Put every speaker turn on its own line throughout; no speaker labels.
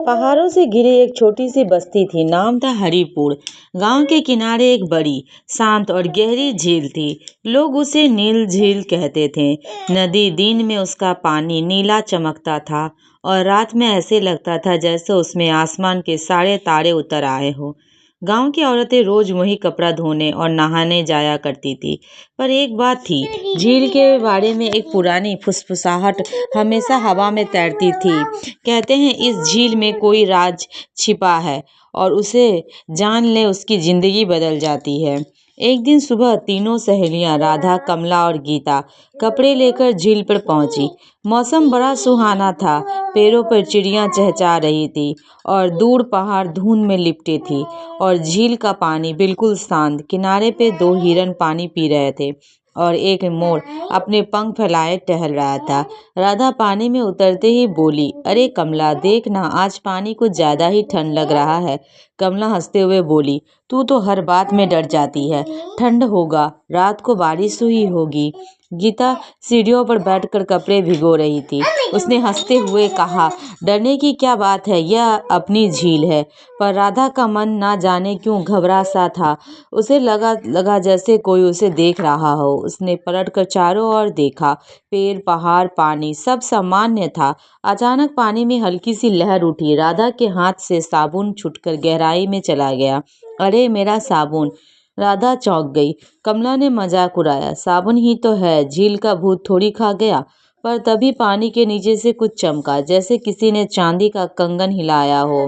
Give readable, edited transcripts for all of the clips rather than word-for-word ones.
पहाड़ों से घिरी एक छोटी सी बस्ती थी। नाम था हरिपुर। गांव के किनारे एक बड़ी शांत और गहरी झील थी। लोग उसे नील झील कहते थे। नदी दिन में उसका पानी नीला चमकता था और रात में ऐसे लगता था जैसे उसमें आसमान के सारे तारे उतर आए हो। गांव की औरतें रोज वही कपड़ा धोने और नहाने जाया करती थी। पर एक बात थी, झील के बारे में एक पुरानी फुसफुसाहट हमेशा हवा में तैरती थी। कहते हैं इस झील में कोई राज छिपा है और उसे जान ले उसकी जिंदगी बदल जाती है। एक दिन सुबह तीनों सहेलियां राधा, कमला और गीता कपड़े लेकर झील पर पहुंची। मौसम बड़ा सुहाना था। पेड़ों पर चिड़ियां चहचहा रही थी और दूर पहाड़ धुंध में लिपटे थी और झील का पानी बिल्कुल शांत। किनारे पे दो हिरन पानी पी रहे थे और एक मोर अपने पंख फैलाए टहल रहा था। राधा पानी में उतरते ही बोली, अरे कमला देखना, आज पानी कुछ ज्यादा ही ठंड लग रहा है। कमला हंसते हुए बोली, तू तो हर बात में डर जाती है। ठंड होगा, रात को बारिश हुई होगी। गीता सीढ़ियों पर बैठकर कपड़े भिगो रही थी। उसने हंसते हुए कहा, डरने की क्या बात है, यह अपनी झील है। पर राधा का मन ना जाने क्यों घबरा सा था। उसे लगा लगा जैसे कोई उसे देख रहा हो। उसने पलटकर चारों ओर देखा। पेड़, पहाड़, पानी सब सामान्य था। अचानक पानी में हल्की सी लहर उठी। राधा के हाथ से साबुन छूटकर गहराई में चला गया। अरे मेरा साबुन! राधा चौंक गई। कमला ने मजाक उड़ाया, साबुन ही तो है, झील का भूत थोड़ी खा गया। पर तभी पानी के नीचे से कुछ चमका, जैसे किसी ने चांदी का कंगन हिलाया हो।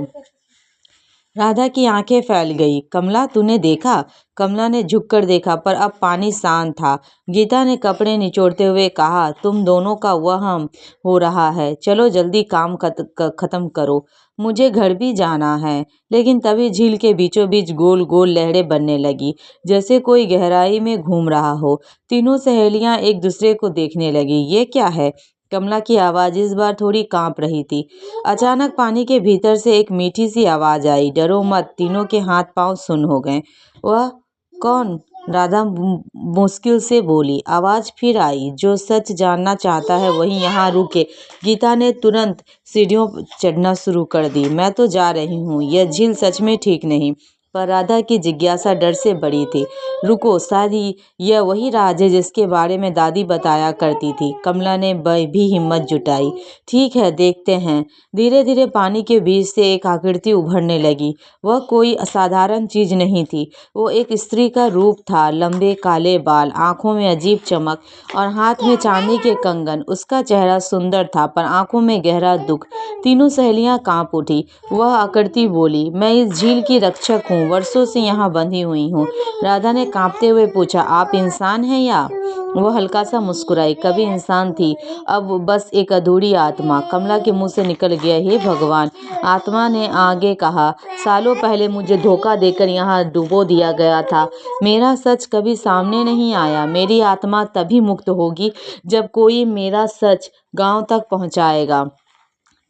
राधा की आंखें फैल गई। कमला, तूने देखा? कमला ने झुककर देखा, पर अब पानी शांत था। गीता ने कपड़े निचोड़ते हुए कहा, तुम दोनों का वहम हो रहा है। चलो जल्दी काम खत्म करो, मुझे घर भी जाना है। लेकिन तभी झील के बीचों बीच गोल गोल लहरें बनने लगी, जैसे कोई गहराई में घूम रहा हो। तीनों सहेलियां एक दूसरे को देखने लगी। ये क्या है? कमला की आवाज इस बार थोड़ी कांप रही थी। अचानक पानी के भीतर से एक मीठी सी आवाज आई, डरो मत। तीनों के हाथ पांव सुन्न हो गए। वह कौन? राधा मुश्किल से बोली। आवाज फिर आई, जो सच जानना चाहता है वही यहाँ रुके। गीता ने तुरंत सीढ़ियों चढ़ना शुरू कर दी। मैं तो जा रही हूँ, यह झील सच में ठीक नहीं। पर राधा की जिज्ञासा डर से बड़ी थी। रुको, शायद यह वही राज है जिसके बारे में दादी बताया करती थी। कमला ने भी हिम्मत जुटाई। ठीक है, देखते हैं। धीरे धीरे पानी के बीच से एक आकृति उभरने लगी। वह कोई असाधारण चीज नहीं थी। वो एक स्त्री का रूप था। लंबे काले बाल, आंखों में अजीब चमक और हाथ में चांदी के कंगन। उसका चेहरा सुंदर था, पर आंखों में गहरा दुख। तीनों सहेलियां कांप उठी। वह आकृति बोली, मैं इस झील की रक्षक हूँ, वर्षों से यहाँ बंधी हुई हूँ। राधा ने कांपते हुए पूछा, आप इंसान हैं या? वह हल्का सा मुस्कुराई, कभी इंसान थी, अब बस एक अधूरी आत्मा। कमला के मुंह से निकल गया, हे भगवान! आत्मा ने आगे कहा, सालों पहले मुझे धोखा देकर यहाँ डुबो दिया गया था। मेरा सच कभी सामने नहीं आया। मेरी आत्मा तभी मुक्त होगी जब कोई मेरा सच गांव तक पहुंचाएगा।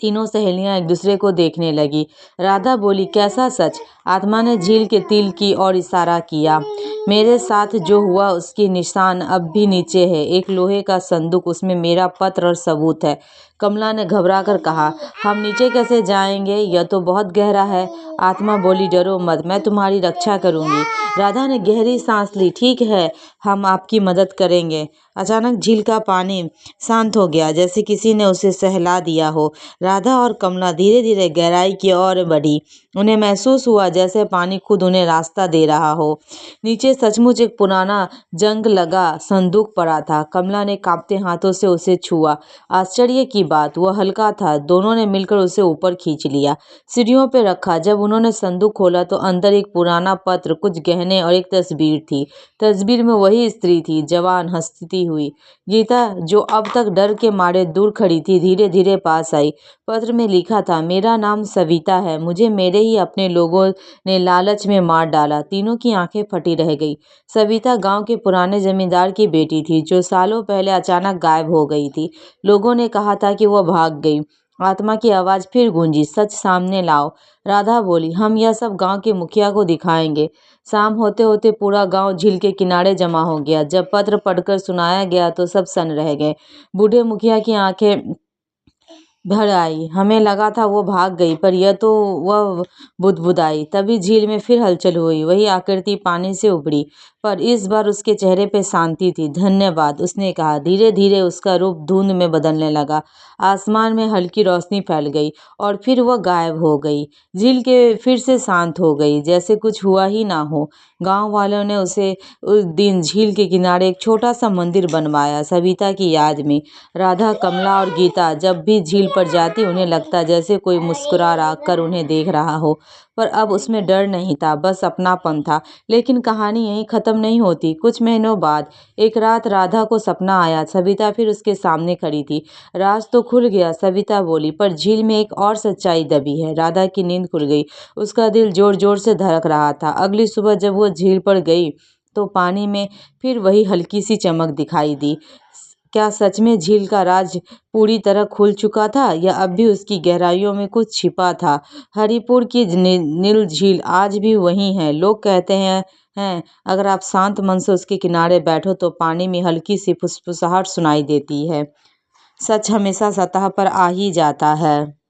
तीनों सहेलियां एक दूसरे को देखने लगी। राधा बोली, कैसा सच? आत्मा ने झील के तिल की ओर इशारा किया। मेरे साथ जो हुआ उसकी निशान अब भी नीचे है, एक लोहे का संदूक, उसमें मेरा पत्र और सबूत है। कमला ने घबराकर कहा, हम नीचे कैसे जाएंगे, यह तो बहुत गहरा है। आत्मा बोली, डरो मत, मैं तुम्हारी रक्षा करूंगी। राधा ने गहरी सांस ली। ठीक है, हम आपकी मदद करेंगे। अचानक झील का पानी शांत हो गया, जैसे किसी ने उसे सहला दिया हो। राधा और कमला धीरे धीरे गहराई की ओर बढ़ी। उन्हें महसूस हुआ जैसे पानी खुद उन्हें रास्ता दे रहा हो। नीचे सचमुच एक पुराना जंग लगा संदूक पड़ा था। कमला ने कांपते हाथों से उसे छुआ। आश्चर्य की बात, वह हल्का था। दोनों ने मिलकर उसे ऊपर खींच लिया, सीढ़ियों पर रखा। जब उन्होंने संदूक खोला तो अंदर एक पुराना पत्र, कुछ गहने और एक तस्वीर थी। तस्वीर में वही स्त्री थी, जवान, हंसती हुई। गीता, जो अब तक डर के मारे दूर खड़ी थी, धीरे धीरे पास आई। पत्र में लिखा था, मेरा नाम सविता है, मुझे मेरे ही अपने लोगों ने लालच में मार डाला। तीनों की आंखें फटी रह गई। सविता गांव के पुराने जमींदार की बेटी थी, जो सालों पहले अचानक गायब हो गई थी। लोगों ने कहा था कि वह भाग गई। आत्मा की आवाज फिर गूंजी, सच सामने लाओ। राधा बोली, हम यह सब गांव के मुखिया को दिखाएंगे। शाम होते होते पूरा गांव झील के किनारे जमा हो गया। जब पत्र पढ़कर सुनाया गया तो सब सन्न रह गए। बूढ़े मुखिया की आंखें भर आई। हमें लगा था वो भाग गई, पर यह तो वह बुदबुदाई। तभी झील में फिर हलचल हुई। वही आकृति पानी से उभरी, पर इस बार उसके चेहरे पे शांति थी। धन्यवाद, उसने कहा। धीरे धीरे उसका रूप धुंध में बदलने लगा। आसमान में हल्की रोशनी फैल गई और फिर वह गायब हो गई। झील के फिर से शांत हो गई, जैसे कुछ हुआ ही ना हो। गांव वालों ने उसे उस दिन झील के किनारे एक छोटा सा मंदिर बनवाया, सविता की याद में। राधा, कमला और गीता जब भी झील पर जाती, उन्हें लगता जैसे कोई मुस्कुरा कर उन्हें देख रहा हो। पर अब उसमें डर नहीं था, बस अपनापन था। लेकिन कहानी यहीं खत्म नहीं होती। कुछ महीनों बाद एक रात राधा को सपना आया। सविता फिर उसके सामने खड़ी थी। राज तो खुल गया, सविता बोली, पर झील में एक और सच्चाई दबी है। राधा की नींद खुल गई। उसका दिल जोर जोर से धड़क रहा था। अगली सुबह जब वो झील पर गई तो पानी में फिर वही हल्की सी चमक दिखाई दी। क्या सच में झील का राज पूरी तरह खुल चुका था, या अब भी उसकी गहराइयों में कुछ छिपा था? हरिपुर की नील झील आज भी वही है। लोग कहते हैं अगर आप शांत मन से उसके किनारे बैठो तो पानी में हल्की सी फुसफुसाहट सुनाई देती है। सच हमेशा सतह पर आ ही जाता है।